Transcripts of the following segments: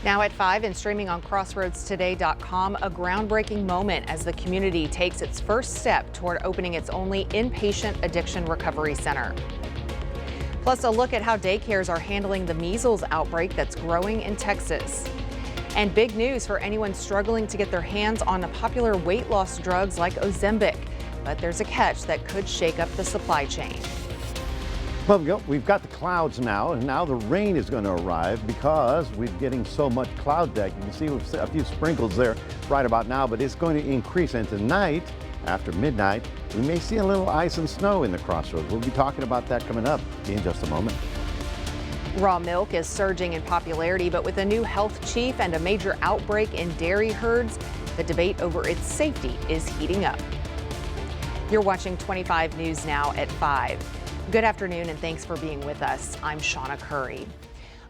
Now at 5 and streaming on crossroadstoday.com, a groundbreaking moment as the community takes its first step toward opening its only inpatient addiction recovery center. Plus, a look at how daycares are handling the measles outbreak that's growing in Texas. And big news for anyone struggling to get their hands on the popular weight loss drugs like Ozempic. But there's a catch that could shake up the supply chain. Well, we've got the clouds now, and now the rain is going to arrive because we're getting so much cloud deck. You can see a few sprinkles there right about now, but it's going to increase. And tonight, after midnight, we may see a little ice and snow in the crossroads. We'll be talking about that coming up in just a moment. Raw milk is surging in popularity, but with a new health chief and a major outbreak in dairy herds, the debate over its safety is heating up. You're watching 25 News Now at 5. Good afternoon and thanks for being with us. I'm Shawna Currie.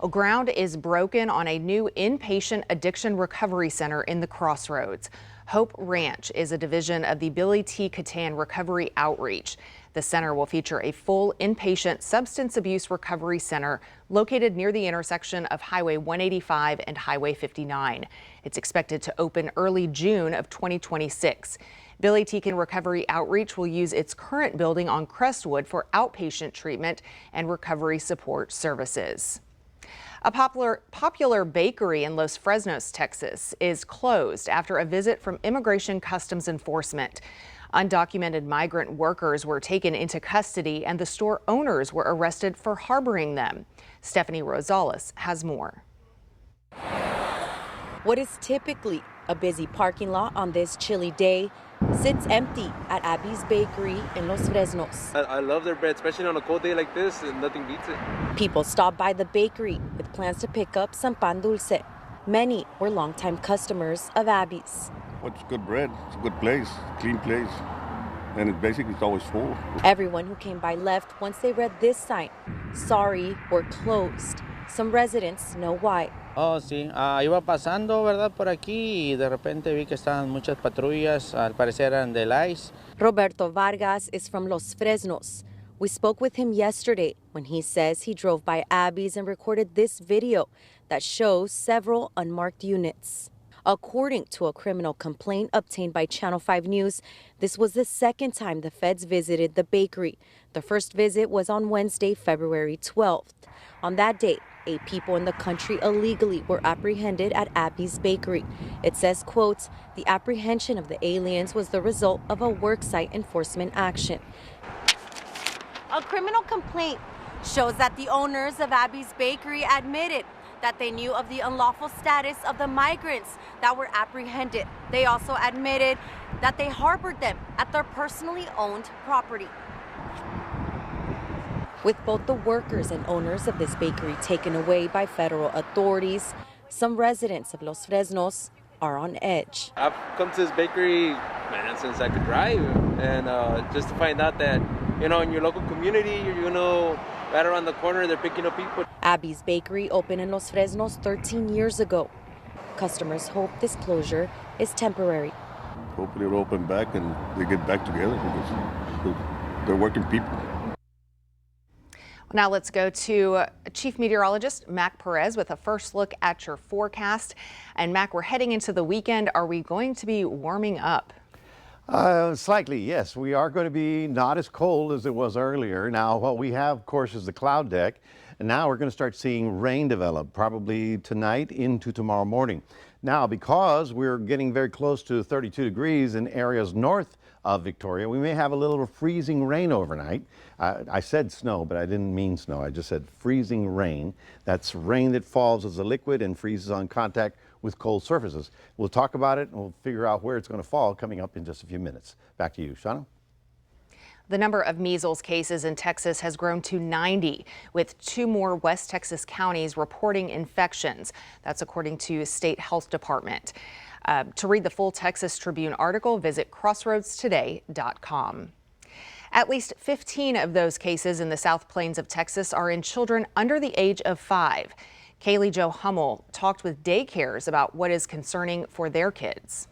Ground is broken on a new inpatient addiction recovery center in the Crossroads. Hope Ranch is a division of the Billy T. Catan Recovery Outreach. The center will feature a full inpatient substance abuse recovery center located near the intersection of Highway 185 and Highway 59. It's expected to open early June of 2026. Billy Teakin Recovery Outreach will use its current building on Crestwood for outpatient treatment and recovery support services. A popular bakery in Los Fresnos, Texas, is closed after a visit from Immigration Customs Enforcement. Undocumented migrant workers were taken into custody and the store owners were arrested for harboring them. Stephanie Rosales has more. What is typically a busy parking lot on this chilly day sits empty at Abby's Bakery in Los Fresnos. I love their bread, especially on a cold day like this, and nothing beats it. People stop by the bakery with plans to pick up some pan dulce. Many were longtime customers of Abby's. What's good bread? It's a good place, clean place, and it's always full. Everyone who came by left once they read this sign. Sorry, we're closed. Some residents know why. Oh, sí. Iba pasando, ¿verdad? Por aquí y de repente vi que estaban muchas patrullas, al parecer eran del ICE. Roberto Vargas is from Los Fresnos. We spoke with him yesterday when he says he drove by Abby's and recorded this video that shows several unmarked units. According to a criminal complaint obtained by Channel 5 News, this was the second time the feds visited the bakery. The first visit was on Wednesday, February 12th. On that day, 8 people in the country illegally were apprehended at Abby's Bakery. It says, quote, the apprehension of the aliens was the result of a worksite enforcement action. A criminal complaint shows that the owners of Abby's Bakery admitted that they knew of the unlawful status of the migrants that were apprehended. They also admitted that they harbored them at their personally owned property. With both the workers and owners of this bakery taken away by federal authorities, some residents of Los Fresnos are on edge. I've come to this bakery, man, since I could drive, and just to find out that, in your local community, right around the corner, they're picking up people. Abby's Bakery opened in Los Fresnos 13 years ago. Customers hope this closure is temporary. Hopefully it'll open back and they get back together because they're working people. Now let's go to Chief Meteorologist Mac Perez with a first look at your forecast. And Mac, we're heading into the weekend. Are we going to be warming up? Slightly, yes. We are going to be not as cold as it was earlier. Now, what we have, of course, is the cloud deck. And now we're going to start seeing rain develop, probably tonight into tomorrow morning. Now, because we're getting very close to 32 degrees in areas north of Victoria, we may have a little freezing rain overnight. I said snow, but I didn't mean snow. I just said freezing rain. That's rain that falls as a liquid and freezes on contact with cold surfaces. We'll talk about it and we'll figure out where it's going to fall coming up in just a few minutes. Back to you, Shawna. The number of measles cases in Texas has grown to 90, with 2 more West Texas counties reporting infections. That's according to State Health Department. To read the full Texas Tribune article, visit crossroadstoday.com. At least 15 of those cases in the South Plains of Texas are in children under the age of 5. Kaylee Jo Hummel talked with daycares about what is concerning for their kids.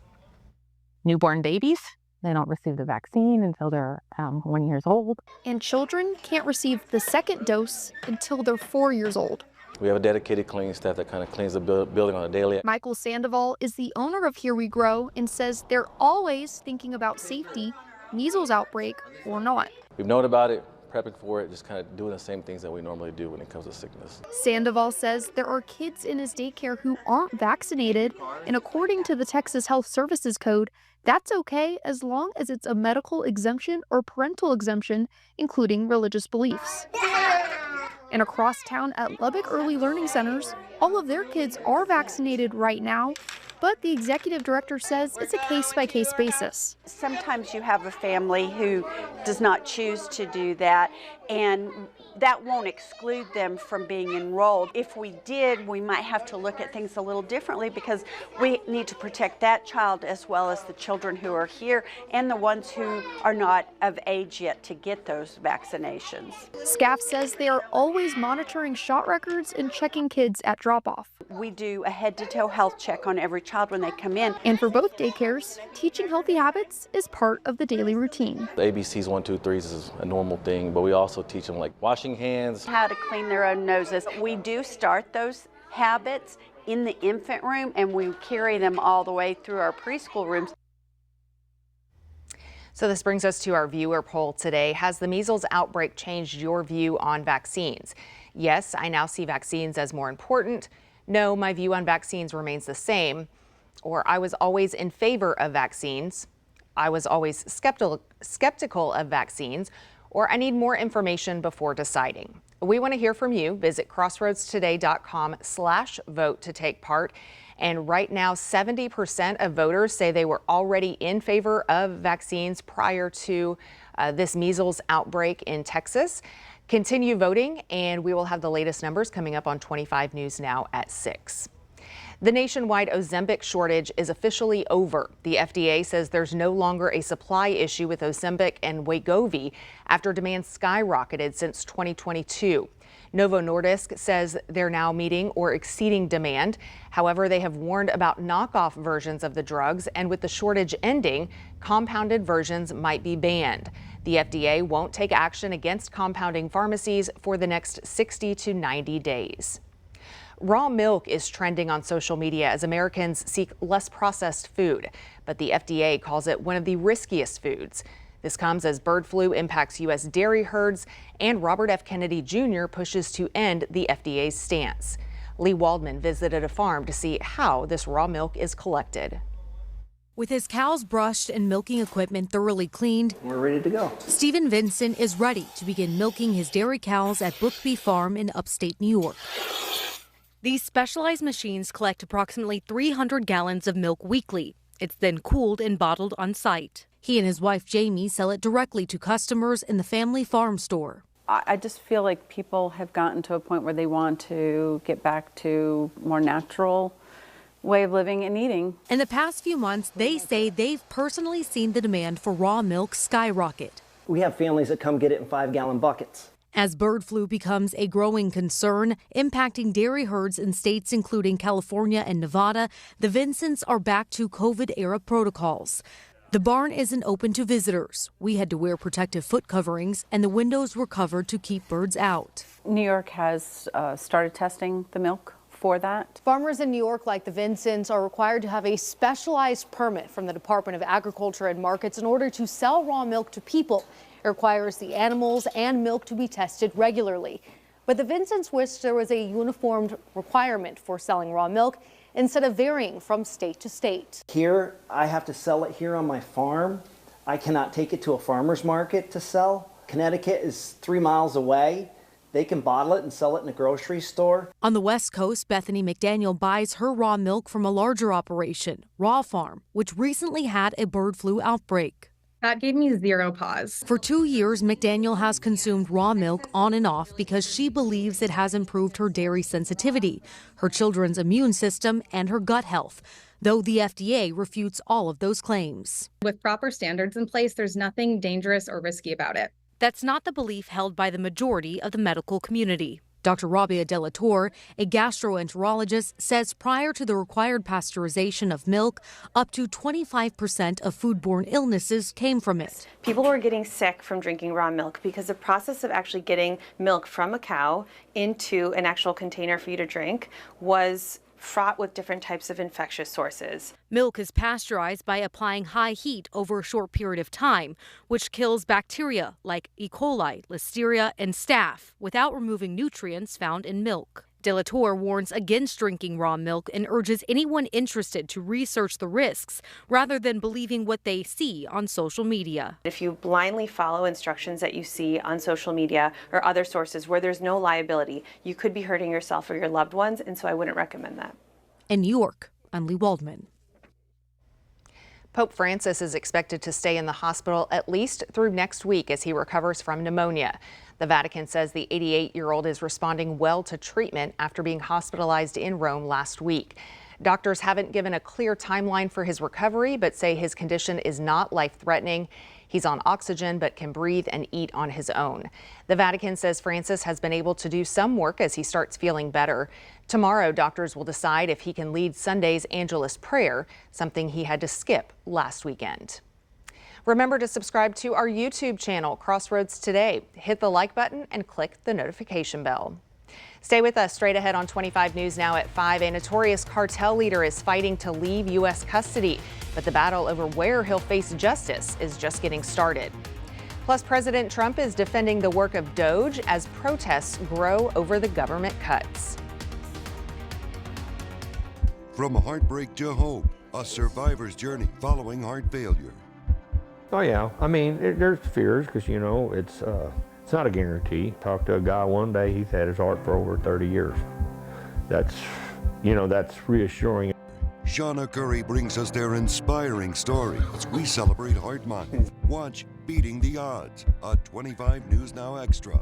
Newborn babies, they don't receive the vaccine until they're 1 year old. And children can't receive the second dose until they're 4 years old. We have a dedicated cleaning staff that kind of cleans the building on a daily. Michael Sandoval is the owner of Here We Grow and says they're always thinking about safety, measles outbreak or not. We've known about it, prepping for it, just kind of doing the same things that we normally do when it comes to sickness. Sandoval says there are kids in his daycare who aren't vaccinated, and according to the Texas Health Services Code, that's okay as long as it's a medical exemption or parental exemption, including religious beliefs. And across town at Lubbock Early Learning Centers, all of their kids are vaccinated right now, but the executive director says it's a case-by-case basis. Sometimes you have a family who does not choose to do that, and that won't exclude them from being enrolled. If we did, we might have to look at things a little differently because we need to protect that child as well as the children who are here and the ones who are not of age yet to get those vaccinations. SCAF says they are always monitoring shot records and checking kids at drop-off. We do a head-to-toe health check on every child when they come in. And for both daycares, teaching healthy habits is part of the daily routine. The ABCs 1, 2, 3s is a normal thing, but we also teach them like washing hands, how to clean their own noses. We do start those habits in the infant room and we carry them all the way through our preschool rooms. So this brings us to our viewer poll today. Has the measles outbreak changed your view on vaccines? Yes, I now see vaccines as more important. No, my view on vaccines remains the same. Or I was always in favor of vaccines. I was always skeptical of vaccines. Or I need more information before deciding. We want to hear from you. Visit crossroadstoday.com/vote to take part. And right now, 70% of voters say they were already in favor of vaccines prior to this measles outbreak in Texas. Continue voting, and we will have the latest numbers coming up on 25 News Now at 6. The nationwide Ozempic shortage is officially over. The FDA says there's no longer a supply issue with Ozempic and Wegovy after demand skyrocketed since 2022. Novo Nordisk says they're now meeting or exceeding demand. However, they have warned about knockoff versions of the drugs, and with the shortage ending, compounded versions might be banned. The FDA won't take action against compounding pharmacies for the next 60 to 90 days. Raw milk is trending on social media as Americans seek less processed food, but the FDA calls it one of the riskiest foods. This comes as bird flu impacts U.S. dairy herds and Robert F. Kennedy Jr. pushes to end the FDA's stance. Lee Waldman visited a farm to see how this raw milk is collected. With his cows brushed and milking equipment thoroughly cleaned, we're ready to go. Stephen Vincent is ready to begin milking his dairy cows at Brookby Farm in upstate New York. These specialized machines collect approximately 300 gallons of milk weekly. It's then cooled and bottled on site. He and his wife Jamie sell it directly to customers in the family farm store. I just feel like people have gotten to a point where they want to get back to more natural way of living and eating. In the past few months, they say they've personally seen the demand for raw milk skyrocket. We have families that come get it in 5-gallon buckets. As bird flu becomes a growing concern, impacting dairy herds in states including California and Nevada, the Vincents are back to COVID-era protocols. The barn isn't open to visitors. We had to wear protective foot coverings, and the windows were covered to keep birds out. New York has started testing the milk for that. Farmers in New York, like the Vincents, are required to have a specialized permit from the Department of Agriculture and Markets in order to sell raw milk to people. It requires the animals and milk to be tested regularly. But the Vincents wish there was a uniform requirement for selling raw milk instead of varying from state to state. Here, I have to sell it here on my farm. I cannot take it to a farmer's market to sell. Connecticut is 3 miles away. They can bottle it and sell it in a grocery store. On the West Coast, Bethany McDaniel buys her raw milk from a larger operation, Raw Farm, which recently had a bird flu outbreak. That gave me zero pause. For 2 years, McDaniel has consumed raw milk on and off because she believes it has improved her dairy sensitivity, her children's immune system, and her gut health, though the FDA refutes all of those claims. With proper standards in place, there's nothing dangerous or risky about it. That's not the belief held by the majority of the medical community. Dr. Rabia De La Torre, a gastroenterologist, says prior to the required pasteurization of milk, up to 25% of foodborne illnesses came from it. People were getting sick from drinking raw milk because the process of actually getting milk from a cow into an actual container for you to drink was fraught with different types of infectious sources. Milk is pasteurized by applying high heat over a short period of time, which kills bacteria like E. coli, Listeria, and staph without removing nutrients found in milk. De La Torre warns against drinking raw milk and urges anyone interested to research the risks rather than believing what they see on social media. If you blindly follow instructions that you see on social media or other sources where there's no liability, you could be hurting yourself or your loved ones, and so I wouldn't recommend that. In New York, I'm Lee Waldman. Pope Francis is expected to stay in the hospital at least through next week as he recovers from pneumonia. The Vatican says the 88-year-old is responding well to treatment after being hospitalized in Rome last week. Doctors haven't given a clear timeline for his recovery, but say his condition is not life-threatening. He's on oxygen but can breathe and eat on his own. The Vatican says Francis has been able to do some work as he starts feeling better. Tomorrow, doctors will decide if he can lead Sunday's Angelus prayer, something he had to skip last weekend. Remember to subscribe to our YouTube channel, Crossroads Today. Hit the like button and click the notification bell. Stay with us. Straight ahead on 25 News now at 5. A notorious cartel leader is fighting to leave U.S. custody, but the battle over where he'll face justice is just getting started. Plus, President Trump is defending the work of DOGE as protests grow over the government cuts. From heartbreak to hope, a survivor's journey following heart failure. Oh yeah, I mean, there's fears because, you know, it's not a guarantee. Talked to a guy one day, he's had his heart for over 30 years. That's reassuring. Shawna Currie brings us their inspiring story as we celebrate Heart Month. Watch Beating the Odds, a 25 News Now Extra.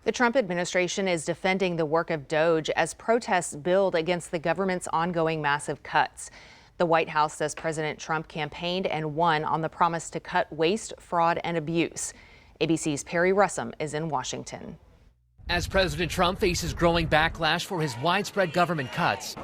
The Trump administration is defending the work of DOGE as protests build against the government's ongoing massive cuts. The White House says President Trump campaigned and won on the promise to cut waste, fraud, and abuse. ABC's Perry Russum is in Washington. As President Trump faces growing backlash for his widespread government cuts,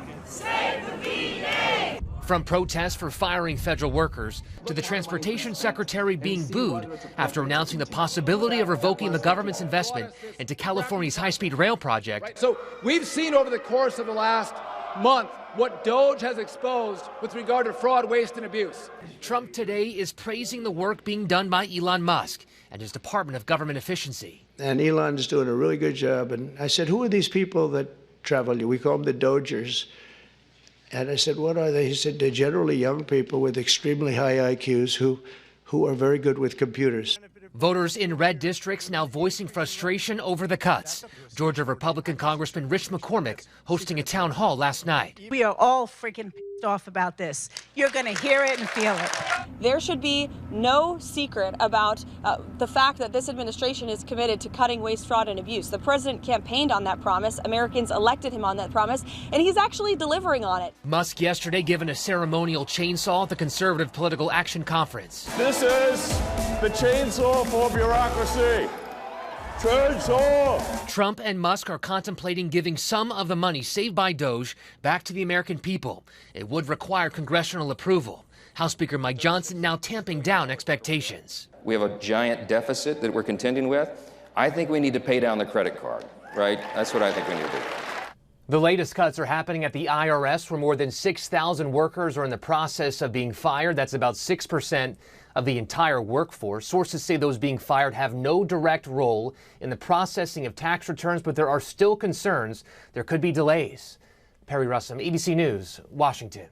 from protests for firing federal workers to the transportation secretary being booed after announcing the possibility of revoking the government's investment into California's high-speed rail project. So we've seen over the course of the last month what DOGE has exposed with regard to fraud, waste, and abuse. Trump today is praising the work being done by Elon Musk and his Department of Government Efficiency. And Elon is doing a really good job. And I said, who are these people that travel? We call them the Dogers. And I said, what are they? He said, they're generally young people with extremely high IQs who are very good with computers. Voters in red districts now voicing frustration over the cuts. Georgia Republican Congressman Rich McCormick hosting a town hall last night. We are all freaking off about this. You're going to hear it and feel it. There should be no secret about the fact that this administration is committed to cutting waste, fraud, and abuse. The president campaigned on that promise. Americans elected him on that promise, and he's actually delivering on it. Musk yesterday given a ceremonial chainsaw at the Conservative Political Action Conference. This is the chainsaw for bureaucracy. Chainsaw! Trump and Musk are contemplating giving some of the money saved by Doge back to the American people. It would require congressional approval. House Speaker Mike Johnson now tamping down expectations. We have a giant deficit that we're contending with. I think we need to pay down the credit card, right? That's what I think we need to do. The latest cuts are happening at the IRS, where more than 6,000 workers are in the process of being fired. That's about 6% of the entire workforce. Sources say those being fired have no direct role in the processing of tax returns, but there are still concerns there could be delays. Perry Russum, ABC News, Washington.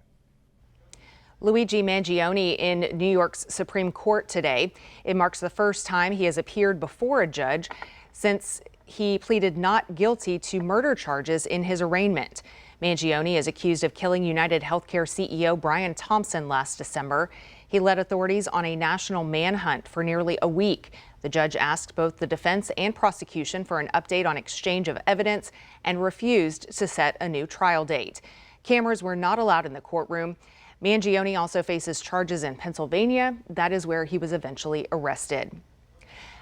Luigi Mangione in New York's Supreme Court today. It marks the first time he has appeared before a judge since he pleaded not guilty to murder charges in his arraignment. Mangione is accused of killing United Healthcare CEO Brian Thompson last December. He led authorities on a national manhunt for nearly a week. The judge asked both the defense and prosecution for an update on exchange of evidence and refused to set a new trial date. Cameras were not allowed in the courtroom. Mangione also faces charges in Pennsylvania. That is where he was eventually arrested.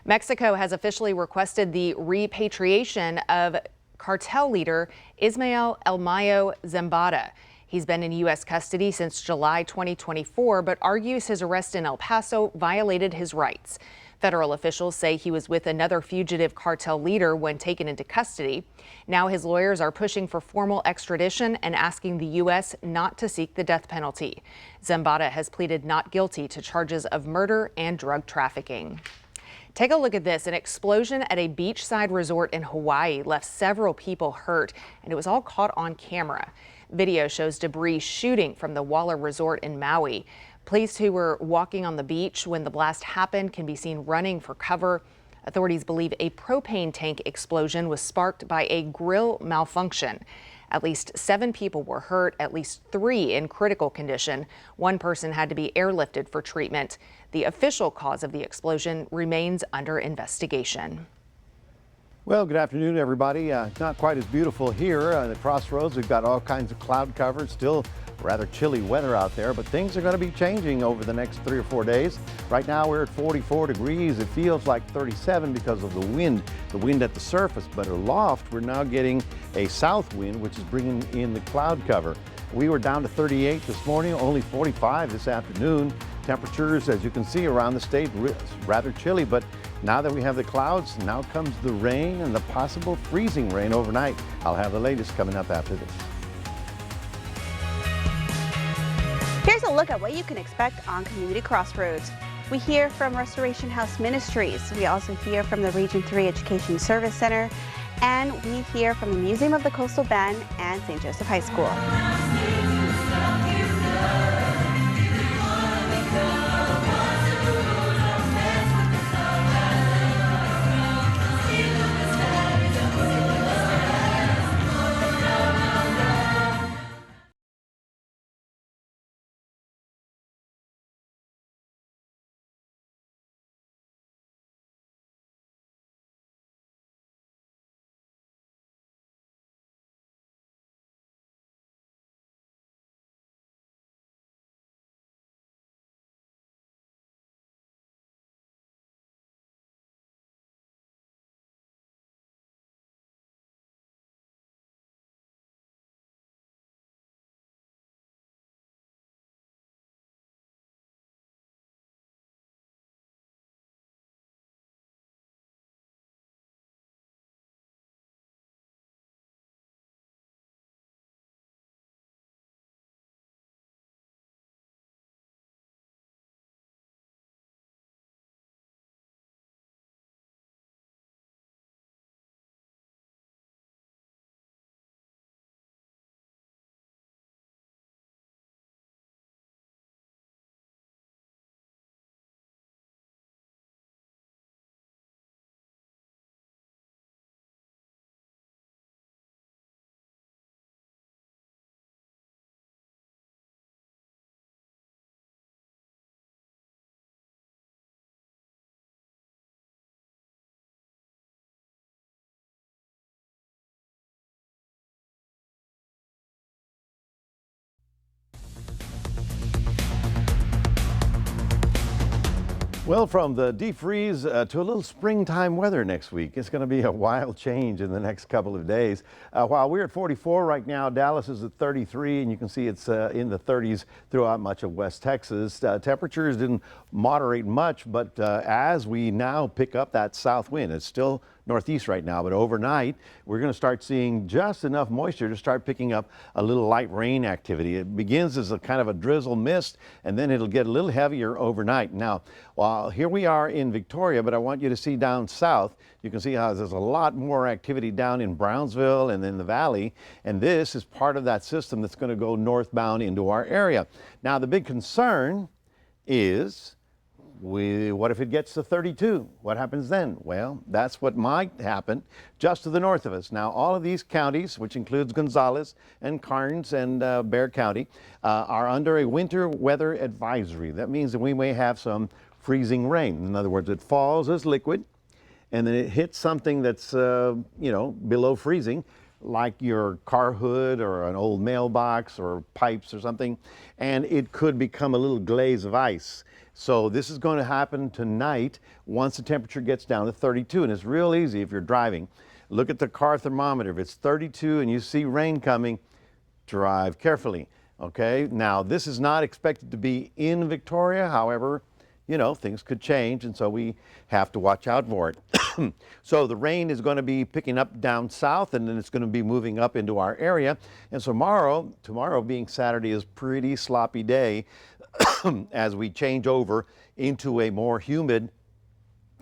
Mexico has officially requested the repatriation of cartel leader Ismael El Mayo Zambada. He's been in U.S. custody since July 2024, but argues his arrest in El Paso violated his rights. Federal officials say he was with another fugitive cartel leader when taken into custody. Now his lawyers are pushing for formal extradition and asking the U.S. not to seek the death penalty. Zambada has pleaded not guilty to charges of murder and drug trafficking. Take a look at this. An explosion at a beachside resort in Hawaii left several people hurt, and it was all caught on camera. Video shows debris shooting from the Walla Resort in Maui. Police who were walking on the beach when the blast happened can be seen running for cover. Authorities believe a propane tank explosion was sparked by a grill malfunction. At least 7 people were hurt, at least 3 in critical condition. 1 person had to be airlifted for treatment. The official cause of the explosion remains under investigation. Well, good afternoon, everybody. Not quite as beautiful here at the Crossroads. We've got all kinds of cloud cover. Still rather chilly weather out there, but things are going to be changing over the next 3 or 4 days. Right now we're at 44 degrees. It feels like 37 because of the wind at the surface, but aloft we're now getting a south wind, which is bringing in the cloud cover. We were down to 38 this morning, only 45 this afternoon. Temperatures, as you can see around the state, rather chilly, but now that we have the clouds, now comes the rain and the possible freezing rain overnight. I'll have the latest coming up after this. Here's a look at what you can expect on Community Crossroads. We hear from Restoration House Ministries. We also hear from the Region 3 Education Service Center. And we hear from the Museum of the Coastal Bend and St. Joseph High School. Well, from the deep freeze to a little springtime weather next week. It's going to be a wild change in the next couple of days. While we're at 44 right now, Dallas is at 33, and you can see it's in the 30s throughout much of West Texas. Temperatures didn't moderate much, but as we now pick up that south wind, it's still northeast right now, but overnight we're going to start seeing just enough moisture to start picking up a little light rain activity. It begins as a kind of a drizzle mist, and then it'll get a little heavier overnight. Now, while here we are in Victoria, but I want you to see down south, you can see how there's a lot more activity down in Brownsville and in the valley, and this is part of that system that's going to go northbound into our area. Now, the big concern is, what if it gets to 32? What happens then? Well, that's what might happen just to the north of us. Now, all of these counties, which includes Gonzales and Karnes and Bexar County, are under a winter weather advisory. That means that we may have some freezing rain. In other words, it falls as liquid, and then it hits something that's, below freezing, like your car hood or an old mailbox or pipes or something, and it could become a little glaze of ice. So this is going to happen tonight once the temperature gets down to 32, and it's real easy if you're driving. Look at the car thermometer. If it's 32 and you see rain coming, drive carefully, okay? Now, this is not expected to be in Victoria. However, things could change, and so we have to watch out for it. So the rain is going to be picking up down south, and then it's going to be moving up into our area. And so tomorrow being Saturday, is a pretty sloppy day as we change over into a more humid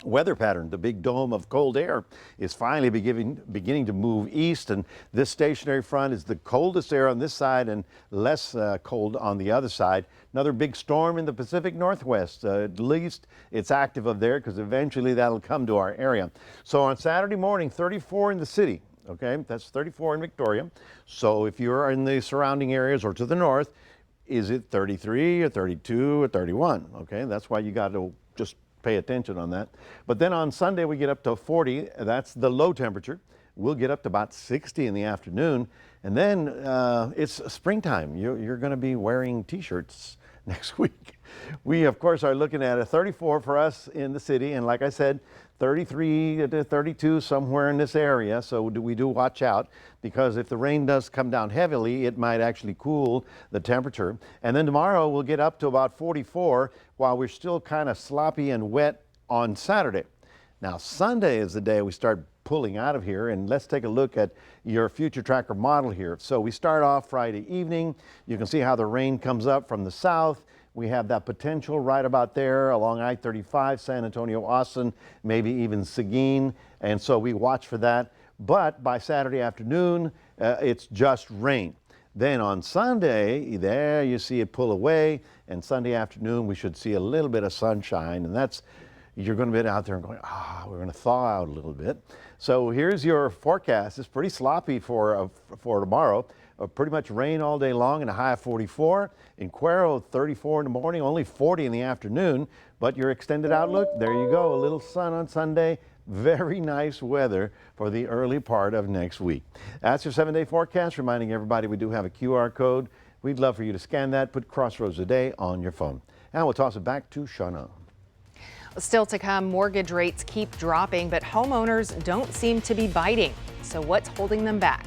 weather pattern. The big dome of cold air is finally beginning to move east, and this stationary front is the coldest air on this side and less cold on the other side. Another big storm in the Pacific Northwest. At least it's active up there, because eventually that'll come to our area. So on Saturday morning, 34 in the city. Okay, that's 34 in Victoria. So if you're in the surrounding areas or to the north, is it 33 or 32 or 31? Okay, that's why you got to just pay attention on that. But then on Sunday we get up to 40. That's the low temperature. We'll get up to about 60 in the afternoon, and then it's springtime. You're going to be wearing t-shirts next week. We of course are looking at a 34 for us in the city, and like I said, 33 to 32 somewhere in this area. So we do watch out, because if the rain does come down heavily, it might actually cool the temperature. And then tomorrow we'll get up to about 44, while we're still kind of sloppy and wet on Saturday. Now, Sunday is the day we start pulling out of here, and let's take a look at your future tracker model here. So we start off Friday evening. You can see how the rain comes up from the south. We have that potential right about there along I-35, San Antonio, Austin, maybe even Seguin, and so we watch for that. But by Saturday afternoon, it's just rain. Then on Sunday, there you see it pull away, and Sunday afternoon we should see a little bit of sunshine, and that's, you're going to be out there and going, we're going to thaw out a little bit. So here's your forecast. It's pretty sloppy for tomorrow. Pretty much rain all day long and a high of 44. In Cuero, 34 in the morning, only 40 in the afternoon. But your extended outlook, there you go, a little sun on Sunday. Very nice weather for the early part of next week. That's your 7-day forecast, reminding everybody we do have a QR code. We'd love for you to scan that, put Crossroads Today on your phone. Now we'll toss it back to Shawna. Still to come, mortgage rates keep dropping, but homeowners don't seem to be biting. So what's holding them back?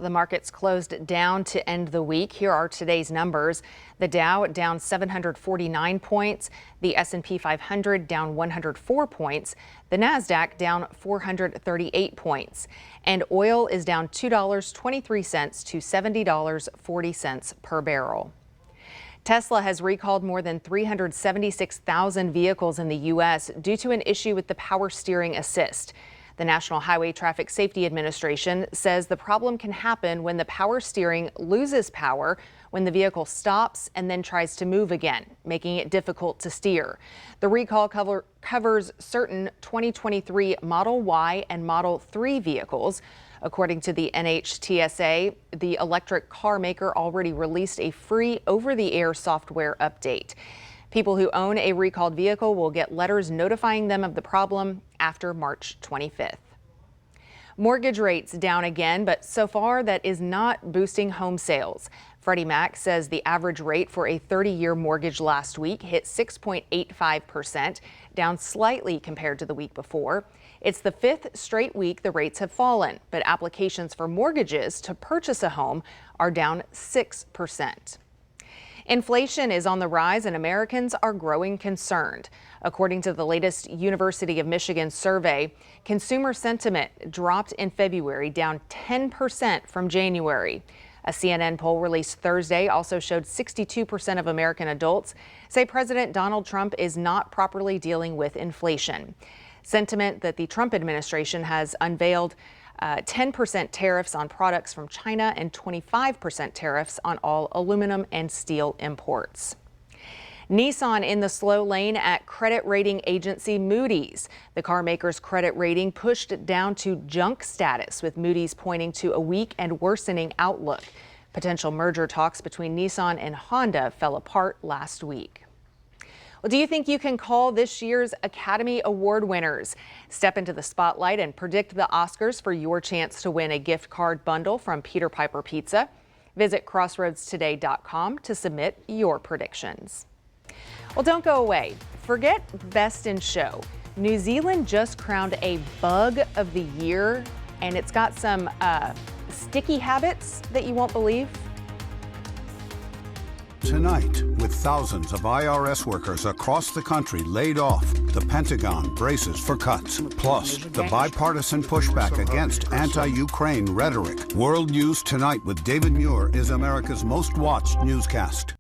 The markets closed down to end the week. Here are today's numbers. The Dow down 749 points. The S&P 500 down 104 points. The Nasdaq down 438 points. And oil is down $2.23 to $70.40 per barrel. Tesla has recalled more than 376,000 vehicles in the U.S. due to an issue with the power steering assist. The National Highway Traffic Safety Administration says the problem can happen when the power steering loses power when the vehicle stops and then tries to move again, making it difficult to steer. The recall covers certain 2023 Model Y and Model 3 vehicles. According to the NHTSA, the electric car maker already released a free over-the-air software update. People who own a recalled vehicle will get letters notifying them of the problem after March 25th. Mortgage rates down again, but so far that is not boosting home sales. Freddie Mac says the average rate for a 30-year mortgage last week hit 6.85%, down slightly compared to the week before. It's the fifth straight week the rates have fallen, but applications for mortgages to purchase a home are down 6%. Inflation is on the rise and Americans are growing concerned. According to the latest University of Michigan survey, consumer sentiment dropped in February, down 10% from January. A CNN poll released Thursday also showed 62% of American adults say President Donald Trump is not properly dealing with inflation. Sentiment that the Trump administration has unveiled 10% tariffs on products from China and 25% tariffs on all aluminum and steel imports. Nissan in the slow lane at credit rating agency Moody's. The car maker's credit rating pushed down to junk status, with Moody's pointing to a weak and worsening outlook. Potential merger talks between Nissan and Honda fell apart last week. Well, do you think you can call this year's Academy Award winners? Step into the spotlight and predict the Oscars for your chance to win a gift card bundle from Peter Piper Pizza. Visit crossroadstoday.com to submit your predictions. Well, don't go away. Forget Best in Show. New Zealand just crowned a Bug of the Year, and it's got some sticky habits that you won't believe. Tonight, with thousands of IRS workers across the country laid off, the Pentagon braces for cuts. Plus, the bipartisan pushback against anti-Ukraine rhetoric. World News Tonight with David Muir is America's most watched newscast.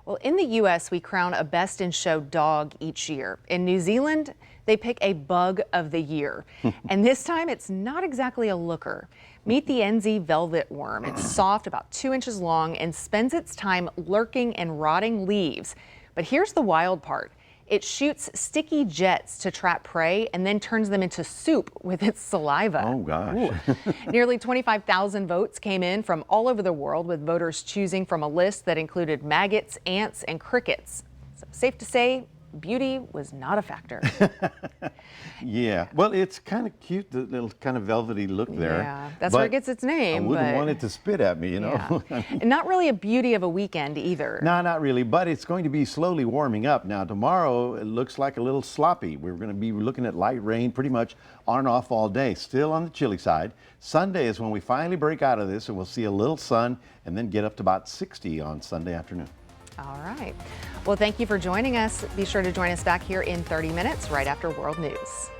Well, in the U.S., we crown a Best in Show dog each year. In New Zealand, They pick a bug of the year. And this time it's not exactly a looker. Meet the NZ velvet worm. It's soft, about 2 inches long, and spends its time lurking in rotting leaves. But here's the wild part. It shoots sticky jets to trap prey and then turns them into soup with its saliva. Oh, gosh. Nearly 25,000 votes came in from all over the world, with voters choosing from a list that included maggots, ants, and crickets. So safe to say, beauty was not a factor. Yeah, well, it's kind of cute, the little kind of velvety look there. Yeah, that's where it gets its name. I wouldn't but want it to spit at me, you know. Yeah. And not really a beauty of a weekend either. No, not really, but it's going to be slowly warming up. Now, tomorrow, it looks like a little sloppy. We're going to be looking at light rain pretty much on and off all day, still on the chilly side. Sunday is when we finally break out of this, and we'll see a little sun and then get up to about 60 on Sunday afternoon. All right. Well, thank you for joining us. Be sure to join us back here in 30 minutes right after World News.